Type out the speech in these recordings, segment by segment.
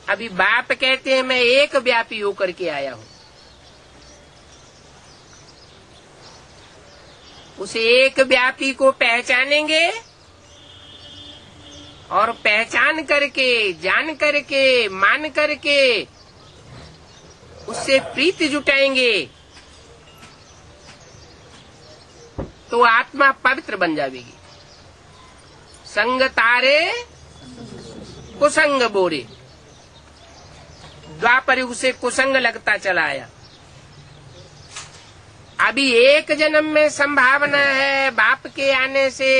अभी बाप कहते हैं मैं एक व्यापी होकर के आया हूं। उस एक व्यापी को पहचानेंगे और पहचान करके, जान करके, मान करके उससे प्रीति जुटाएंगे तो आत्मा पवित्र बन जाएगी। संग तारे कुसंग बोरे, द्वापर युग से कुसंग लगता चला आया। अभी एक जन्म में संभावना है बाप के आने से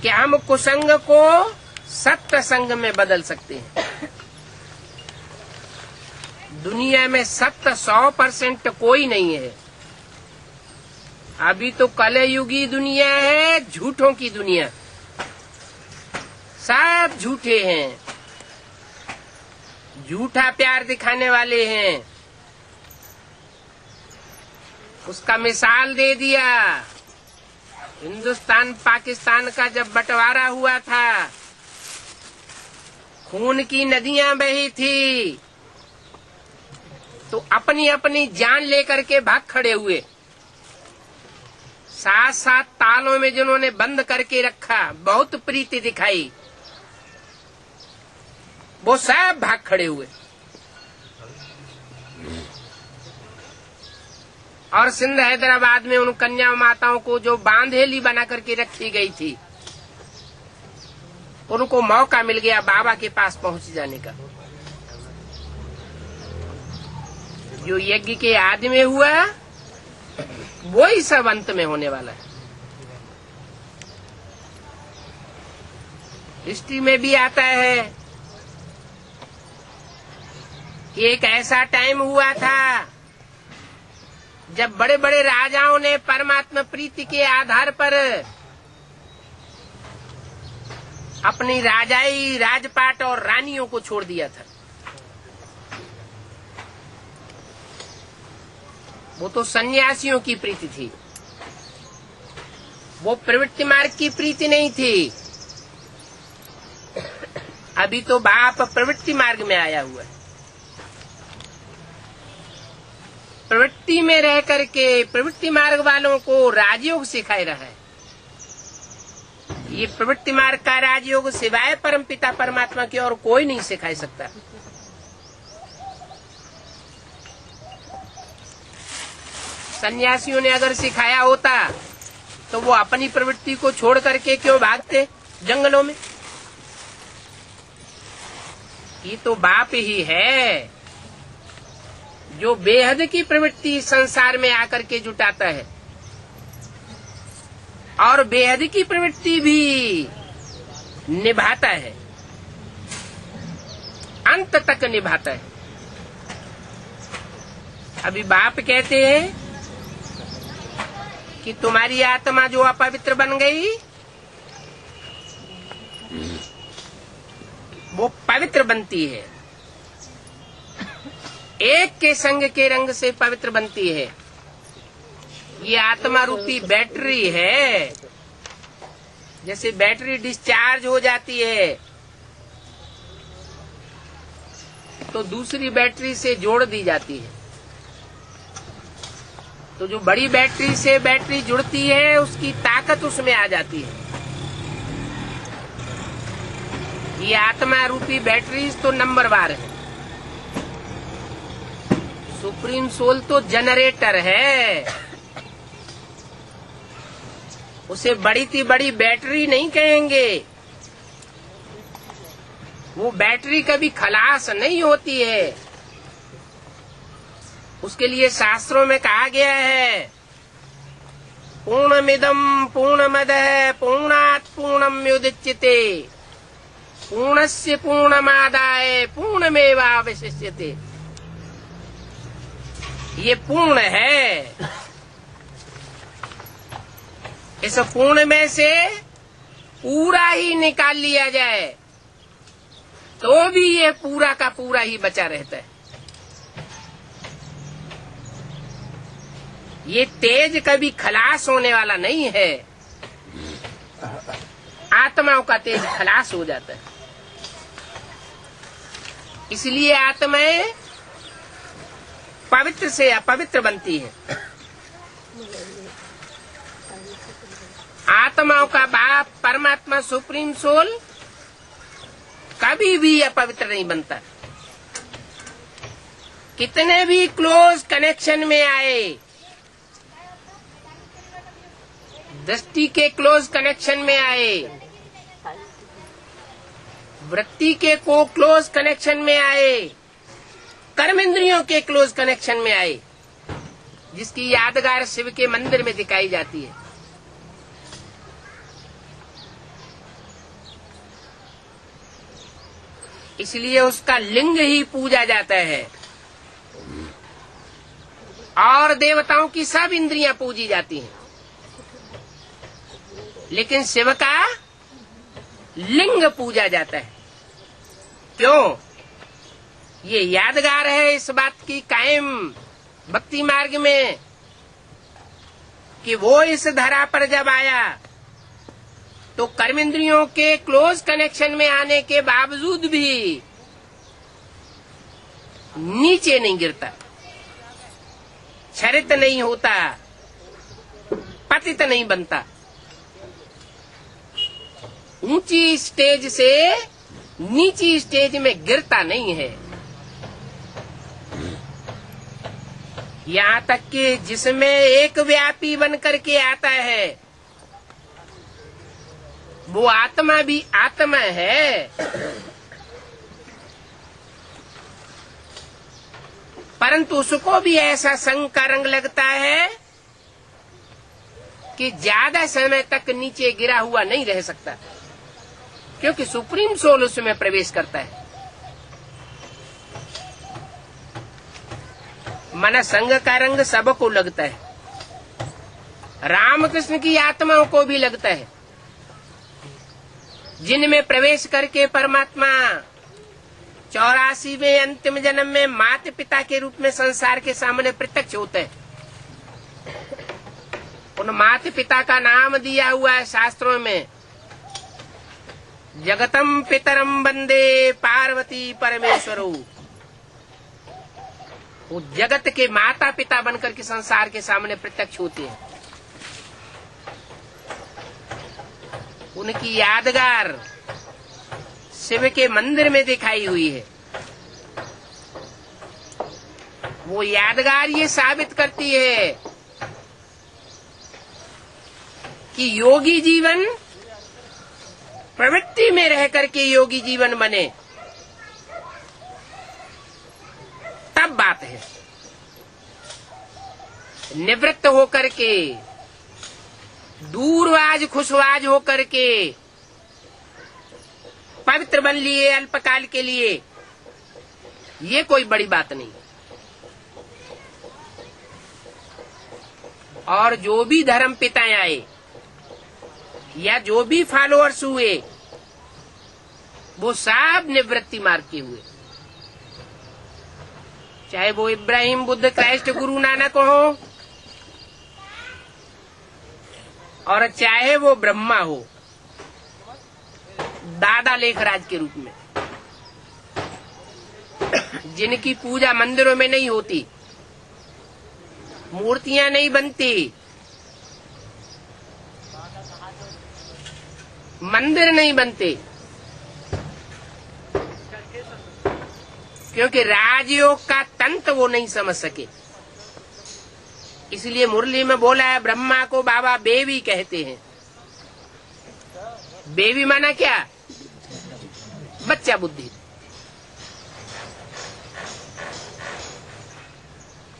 कि हम कुसंग को सत्य संग में बदल सकते हैं। दुनिया में सत्य 100% कोई नहीं है। अभी तो कलयुगी दुनिया है, झूठों की दुनिया, सब झूठे हैं, झूठा प्यार दिखाने वाले हैं। उसका मिसाल दे दिया। हिंदुस्तान पाकिस्तान का जब बंटवारा हुआ था, खून की नदियां बही थी, तो अपनी अपनी जान लेकर के भाग खड़े हुए। 7-7 तालों में जिन्होंने बंद करके रखा, बहुत प्रीति दिखाई, वो सब भाग खड़े हुए। और सिंध हैदराबाद में उन कन्या माताओं को जो बांधेली बना करके रखी गई थी, उनको मौका मिल गया बाबा के पास पहुंच जाने का। जो यज्ञ के आदि में हुआ वो ही सब अंत में होने वाला है। हिस्ट्री में भी आता है कि एक ऐसा टाइम हुआ था जब बड़े बड़े राजाओं ने परमात्मा प्रीति के आधार पर अपनी राजाई, राजपाट और रानियों को छोड़ दिया था। वो तो सन्यासियों की प्रीति थी, वो प्रवृत्ति मार्ग की प्रीति नहीं थी। अभी तो बाप प्रवृत्ति मार्ग में आया हुआ है। प्रवृत्ति में रह करके प्रवृत्ति मार्ग वालों को राजयोग सिखाए रहा है। ये प्रवृत्ति मार्ग का राजयोग सिवाय परमपिता परमात्मा की और कोई नहीं सिखा सकता। सन्यासियों ने अगर सिखाया होता तो वो अपनी प्रवृत्ति को छोड़ करके क्यों भागते जंगलों में? ये तो बाप ही है जो बेहद की प्रवृत्ति संसार में आकर के जुटाता है और बेहद की प्रवृत्ति भी निभाता है, अंत तक निभाता है। अभी बाप कहते हैं कि तुम्हारी आत्मा जो अपवित्र बन गई वो पवित्र बनती है, एक के संग के रंग से पवित्र बनती है। ये आत्मा रूपी बैटरी है। जैसे बैटरी डिस्चार्ज हो जाती है तो दूसरी बैटरी से जोड़ दी जाती है, तो जो बड़ी बैटरी से बैटरी जुड़ती है उसकी ताकत उसमें आ जाती है। ये आत्मा रूपी बैटरी तो नंबरवार है। सुप्रीम सोल तो जनरेटर है, उसे बड़ी सी बड़ी बैटरी नहीं कहेंगे। वो बैटरी कभी खलास नहीं होती है। उसके लिए शास्त्रों में कहा गया है पूर्णमिदं पूर्णमदः पूर्णात् पूर्णमुदच्यते पूर्णस्य पूर्णमादाय पूर्णमेवावशिष्यते। ये पूर्ण है। इस पूर्ण में से पूरा ही निकाल लिया जाए तो भी ये पूरा का पूरा ही बचा रहता है। ये तेज कभी खलास होने वाला नहीं है। आत्माओं का तेज खलास हो जाता है। इसलिए आत्माएं पवित्र से अपवित्र बनती है। आत्माओं का बाप परमात्मा सुप्रीम सोल कभी भी अपवित्र नहीं बनता। कितने भी क्लोज कनेक्शन में आए, दृष्टि के क्लोज कनेक्शन में आए, वृत्ति के को क्लोज कनेक्शन में आए, कर्मेंद्रियों के क्लोज कनेक्शन में आए, जिसकी यादगार शिव के मंदिर में दिखाई जाती है, इसलिए उसका लिंग ही पूजा जाता है। और देवताओं की सब इंद्रियां पूजी जाती हैं, लेकिन शिव का लिंग पूजा जाता है। क्यों? ये यादगार है इस बात की कायम भक्ति मार्ग में कि वो इस धरा पर जब आया तो कर्मेंद्रियों के क्लोज कनेक्शन में आने के बावजूद भी नीचे नहीं गिरता, क्षरित नहीं होता, पतित नहीं बनता, ऊंची स्टेज से नीची स्टेज में गिरता नहीं है। यहाँ तक कि जिसमें एक व्यापी बन करके आता है वो आत्मा भी आत्मा है, परंतु उसको भी ऐसा संग का रंग लगता है कि ज्यादा समय तक नीचे गिरा हुआ नहीं रह सकता, क्योंकि सुप्रीम सोल उसमें प्रवेश करता है। मन संग का रंग सबको लगता है, रामकृष्ण की आत्माओं को भी लगता है, जिनमें प्रवेश करके परमात्मा 84वें अंतिम जन्म में माता पिता के रूप में संसार के सामने प्रत्यक्ष होते हैं। उन माता पिता का नाम दिया हुआ है शास्त्रों में, जगतम पितरम वंदे पार्वती परमेश्वरो। वो जगत के माता पिता बनकर के संसार के सामने प्रत्यक्ष होते हैं। उनकी यादगार शिव के मंदिर में दिखाई हुई है। वो यादगार ये साबित करती है कि योगी जीवन प्रवृत्ति में रह करके योगी जीवन बने, तब बात है। निवृत्त होकर के, दूरवाज खुशवाज होकर के पवित्र बन लिए अल्पकाल के लिए, ये कोई बड़ी बात नहीं। और जो भी धर्म पिता आए या जो भी फॉलोअर्स हुए, वो सब निवृत्ति मार्ग के हुए, चाहे वो इब्राहिम, बुद्ध, क्राइस्ट, गुरु नानक हो, और चाहे वो ब्रह्मा हो दादा लेखराज के रूप में, जिनकी पूजा मंदिरों में नहीं होती, मूर्तियां नहीं बनती, मंदिर नहीं बनते, क्योंकि राजयोग का तंत्र वो नहीं समझ सके। इसलिए मुरली में बोला है, ब्रह्मा को बाबा बेबी कहते हैं। बेबी माना क्या? बच्चा बुद्धि।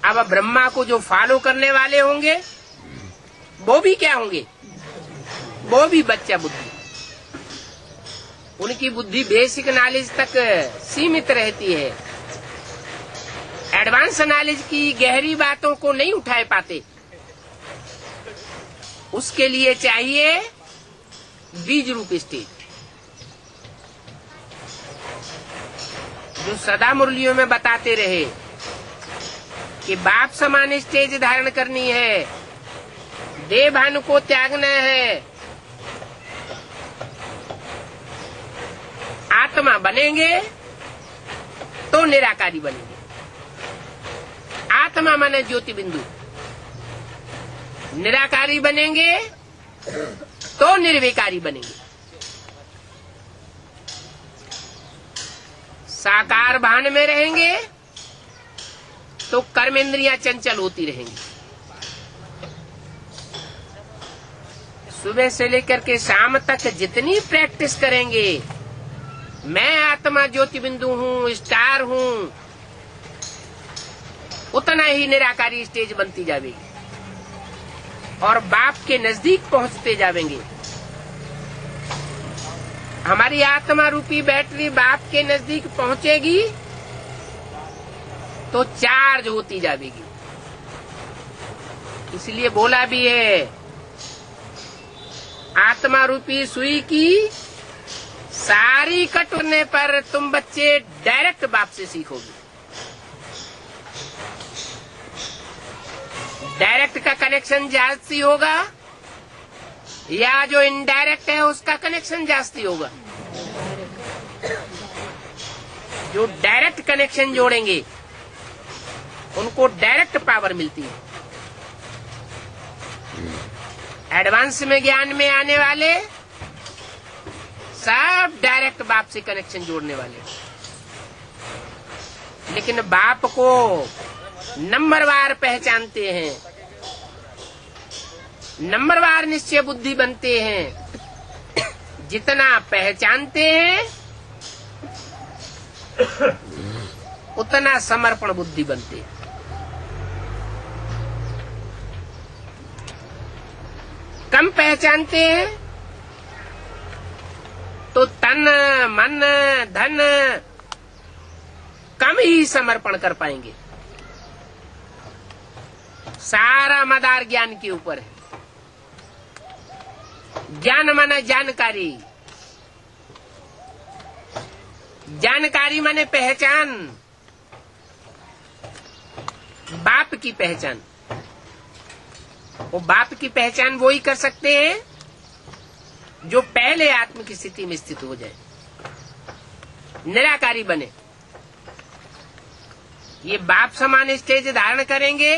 अब ब्रह्मा को जो फॉलो करने वाले होंगे वो भी क्या होंगे? वो भी बच्चा बुद्धि। उनकी बुद्धि बेसिक नॉलेज तक सीमित रहती है, एडवांस नॉलेज की गहरी बातों को नहीं उठा पाते। उसके लिए चाहिए बीज रूप स्टेज, जो सदा मुरलियों में बताते रहे कि बाप समान स्टेज धारण करनी है, देह भानु को त्यागना है, आत्मा बनेंगे तो निराकारी बनेंगे। आत्मा माने ज्योति बिंदु, निराकारी बनेंगे तो निर्विकारी बनेंगे। साकार भान में रहेंगे तो कर्मेंद्रियां चंचल होती रहेंगी। सुबह से लेकर के शाम तक जितनी प्रैक्टिस करेंगे, मैं आत्मा ज्योति बिंदु हूँ, स्टार हूँ, उतना ही निराकारी स्टेज बनती जाएगी और बाप के नजदीक पहुंचते जाएंगे। हमारी आत्मा रूपी बैटरी बाप के नजदीक पहुंचेगी तो चार्ज होती जाएगी। इसलिए बोला भी है, आत्मा रूपी सुई की सारी कटने पर तुम बच्चे डायरेक्ट बाप से सीखोगे। डायरेक्ट का कनेक्शन जास्ती होगा या जो इनडायरेक्ट है उसका कनेक्शन जास्ती होगा? जो डायरेक्ट कनेक्शन जोड़ेंगे उनको डायरेक्ट पावर मिलती है। एडवांस में ज्ञान में आने वाले सब डायरेक्ट बाप से कनेक्शन जोड़ने वाले, लेकिन बाप को नंबरवार पहचानते हैं, नंबरवार निश्चय बुद्धि बनते हैं। जितना पहचानते हैं उतना समर्पण बुद्धि बनते हैं। कम पहचानते हैं तो तन मन धन कम ही समर्पण कर पाएंगे। सारा मदार ज्ञान के ऊपर है। ज्ञान माने जानकारी, जानकारी माने पहचान, बाप की पहचान। वो बाप की पहचान वो ही कर सकते हैं जो पहले आत्म की स्थिति में स्थित हो जाए, निराकारी बने। ये बाप समान स्टेज धारण करेंगे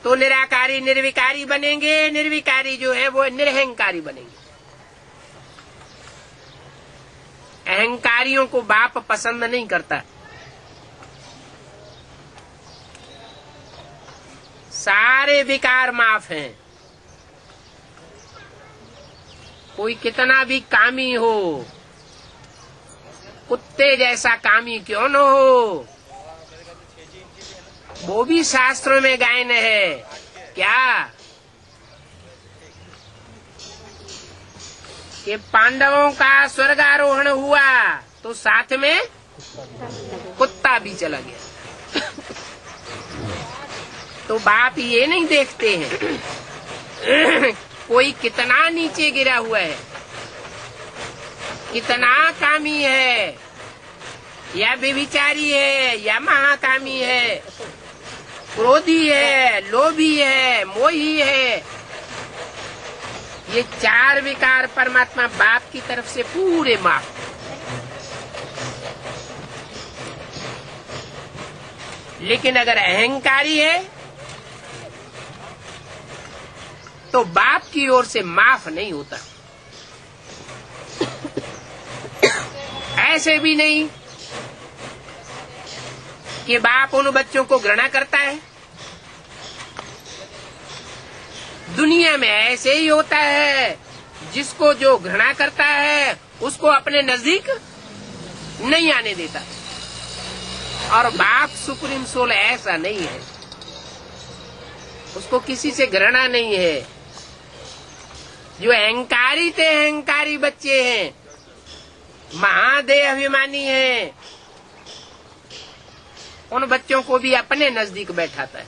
तो निराकारी निर्विकारी बनेंगे, निर्विकारी जो है वो निरहंकारी बनेंगे। अहंकारियों को बाप पसंद नहीं करता। सारे विकार माफ हैं। कोई कितना भी कामी हो, कुत्ते जैसा कामी क्यों न हो, वो भी शास्त्रों में गायन है। क्या कि पांडवों का स्वर्गारोहण हुआ तो साथ में कुत्ता भी चला गया। तो बाप ये नहीं देखते हैं कोई कितना नीचे गिरा हुआ है, कितना कामी है, या व्यभिचारी है, या महाकामी है, क्रोधी है, लोभी है, मोही है। ये चार विकार परमात्मा बाप की तरफ से पूरे माफ। लेकिन अगर अहंकारी है तो बाप की ओर से माफ नहीं होता। ऐसे भी नहीं कि बाप उन बच्चों को घृणा करता है। दुनिया में ऐसे ही होता है, जिसको जो घृणा करता है उसको अपने नजदीक नहीं आने देता। और बाप सुप्रीम सोल ऐसा नहीं है, उसको किसी से घृणा नहीं है। जो अहंकारी थे अहंकारी बच्चे हैं, महादेह अभिमानी हैं, उन बच्चों को भी अपने नजदीक बैठाता है।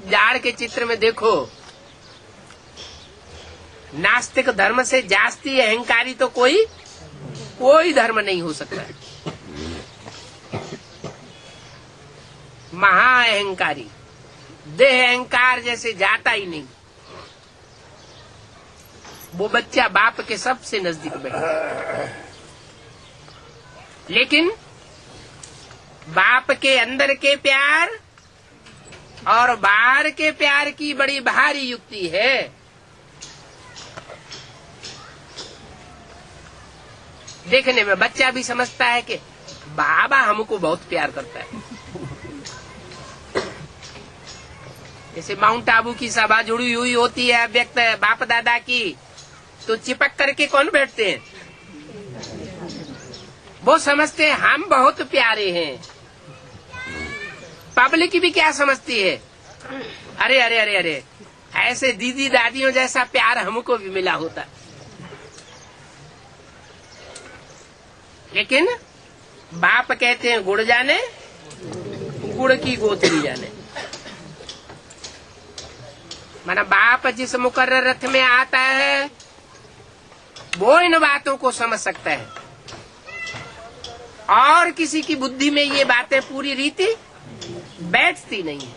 जाड़ के चित्र में देखो, नास्तिक धर्म से जास्ती अहंकारी तो कोई धर्म नहीं हो सकता है। महा अहंकारी, देह अहंकार जैसे जाता ही नहीं। वो बच्चा बाप के सबसे नजदीक बैठा। लेकिन बाप के अंदर के प्यार और बाहर के प्यार की बड़ी भारी युक्ति है। देखने में बच्चा भी समझता है कि बाबा हमको बहुत प्यार करता है। जैसे माउंट आबू की सभा जुड़ी हुई होती है व्यक्त बाप दादा की, तो चिपक करके कौन बैठते हैं? वो समझते हैं हम बहुत प्यारे हैं। पब्लिक भी क्या समझती है? अरे अरे अरे अरे, ऐसे दीदी दादियों जैसा प्यार हमको भी मिला होता। लेकिन बाप कहते हैं गुड़ जाने, गुड़ की गोथली जाने। माना बाप जिस मुकर्रर रथ में आता है वो इन बातों को समझ सकता है, और किसी की बुद्धि में ये बातें पूरी रीति बैठती नहीं है।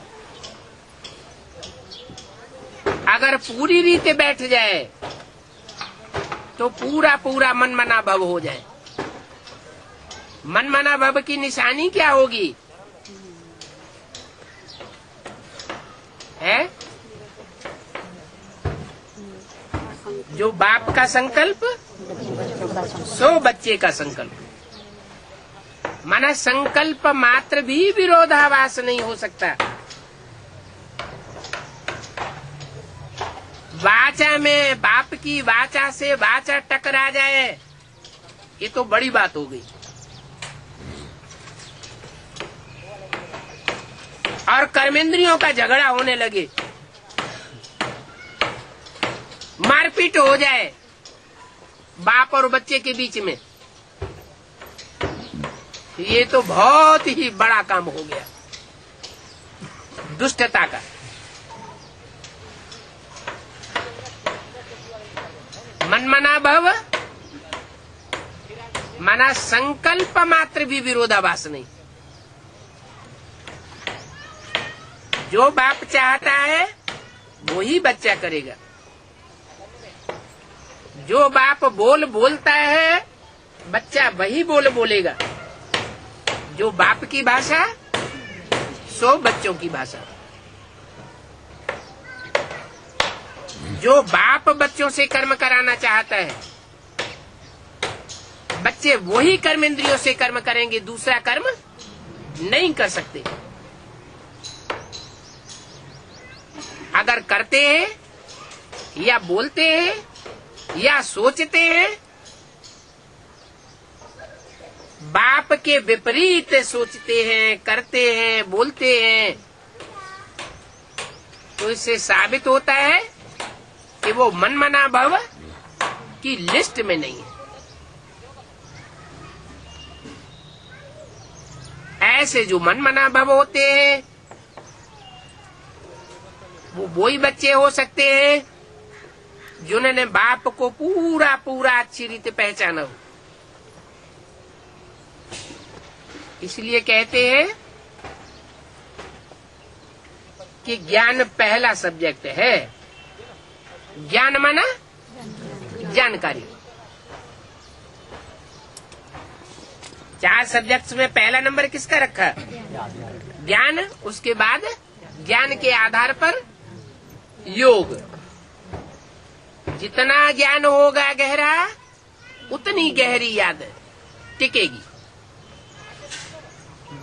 अगर पूरी रीति बैठ जाए तो पूरा पूरा मनमना भव हो जाए। मनमना भव की निशानी क्या होगी? है जो बाप का संकल्प सो बच्चे का संकल्प। माना संकल्प मात्र भी विरोधाभास नहीं हो सकता। वाचा में बाप की वाचा से वाचा टकरा जाए, ये तो बड़ी बात हो गई। और कर्मेंद्रियों का झगड़ा होने लगे, मारपीट हो जाए बाप और बच्चे के बीच में, ये तो बहुत ही बड़ा काम हो गया दुष्टता का। मनमना भव माना संकल्प मात्र भी विरोधाभास नहीं। जो बाप चाहता है वो ही बच्चा करेगा। जो बाप बोलता है बच्चा वही बोलेगा। जो बाप की भाषा सो बच्चों की भाषा। जो बाप बच्चों से कर्म कराना चाहता है बच्चे वही कर्मेंद्रियों से कर्म करेंगे, दूसरा कर्म नहीं कर सकते। अगर करते हैं या बोलते हैं या सोचते हैं बाप के विपरीत सोचते हैं, करते हैं, बोलते हैं, तो इससे साबित होता है कि वो मनमना भव की लिस्ट में नहीं है। ऐसे जो मनमना भव होते हैं वो वही बच्चे हो सकते हैं जिन्होंने बाप को पूरा पूरा अच्छी रीति पहचाना हो। इसलिए कहते हैं कि ज्ञान पहला सब्जेक्ट है। ज्ञान माना जानकारी। 4 सब्जेक्ट्स में पहला नंबर किसका रखा? ज्ञान। उसके बाद ज्ञान के आधार पर योग। जितना ज्ञान होगा गहरा उतनी गहरी याद टिकेगी।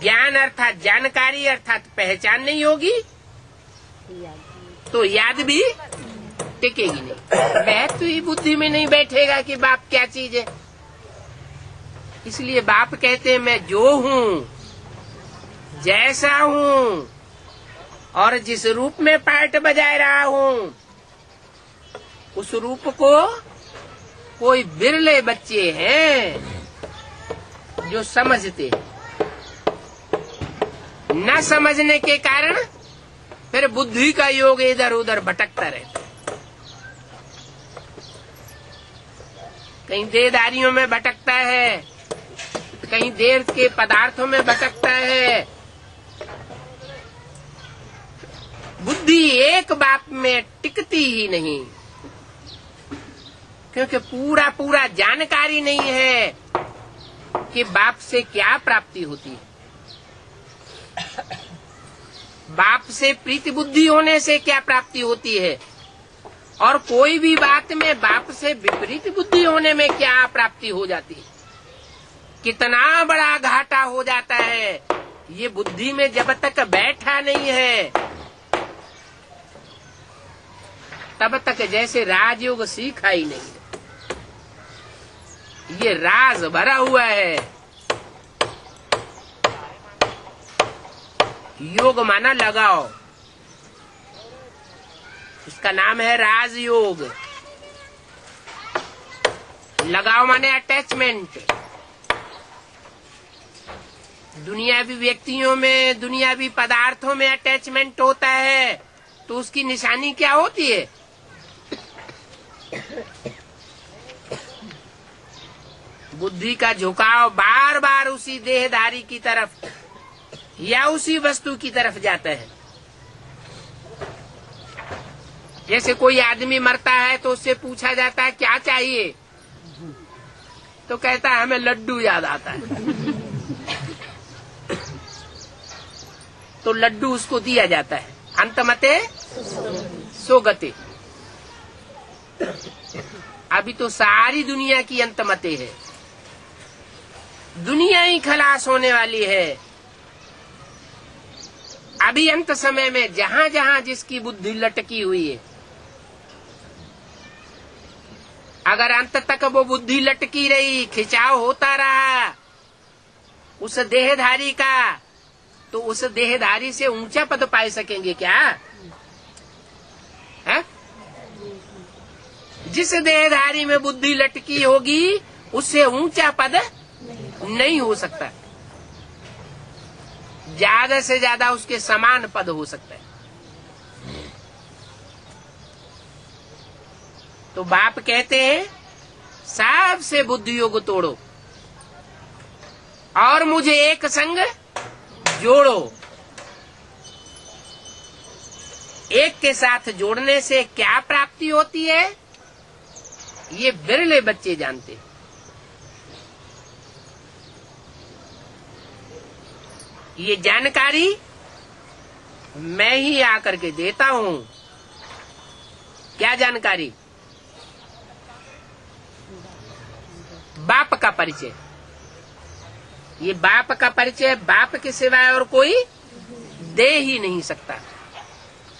ज्ञान अर्थात जानकारी अर्थात पहचान नहीं होगी तो याद भी टिकेगी नहीं। महत्व ही बुद्धि में नहीं बैठेगा कि बाप क्या चीज है। इसलिए बाप कहते हैं मैं जो हूँ, जैसा हूँ और जिस रूप में पार्ट बजा रहा हूँ उस रूप को कोई बिरले बच्चे हैं जो समझते हैं। न समझने के कारण फिर बुद्धि का योग इधर उधर भटकता रहता है। कहीं देहधारियों में भटकता है, कहीं देह के पदार्थों में भटकता है। बुद्धि एक बात में टिकती ही नहीं। क्योंकि पूरा पूरा जानकारी नहीं है कि बाप से क्या प्राप्ति होती है। बाप से प्रीति बुद्धि होने से क्या प्राप्ति होती है, और कोई भी बात में बाप से विपरीत बुद्धि होने में क्या प्राप्ति हो जाती है। कितना बड़ा घाटा हो जाता है, ये बुद्धि में जब तक बैठा नहीं है तब तक जैसे राजयोग सीखा ही नहीं है। ये राज भरा हुआ है। योग माना लगाओ, इसका नाम है राजयोग। लगाओ माने अटैचमेंट। दुनियावी व्यक्तियों में, दुनियावी पदार्थों में अटैचमेंट होता है तो उसकी निशानी क्या होती है? बुद्धि का झुकाव बार बार उसी देहधारी की तरफ या उसी वस्तु की तरफ जाता है। जैसे कोई आदमी मरता है तो उससे पूछा जाता है क्या चाहिए, तो कहता है हमें लड्डू याद आता है, तो लड्डू उसको दिया जाता है। अंतमते सोगते। अभी तो सारी दुनिया की अंतमते है, दुनिया ही खलास होने वाली है। अभी अंत समय में जहां जहां जिसकी बुद्धि लटकी हुई है, अगर अंत तक वो बुद्धि लटकी रही, खिंचाव होता रहा उस देहधारी का, तो उस देहधारी से ऊंचा पद पा सकेंगे क्या? है? जिस देहधारी में बुद्धि लटकी होगी उससे ऊंचा पद नहीं हो सकता। ज्यादा से ज्यादा उसके समान पद हो सकता है। तो बाप कहते हैं सबसे बुद्धि योग तोड़ो और मुझे एक संग जोड़ो। एक के साथ जोड़ने से क्या प्राप्ति होती है, ये बिरले बच्चे जानते हैं। ये जानकारी मैं ही आकर के देता हूं। क्या जानकारी? बाप का परिचय। ये बाप का परिचय बाप के सिवाय और कोई दे ही नहीं सकता।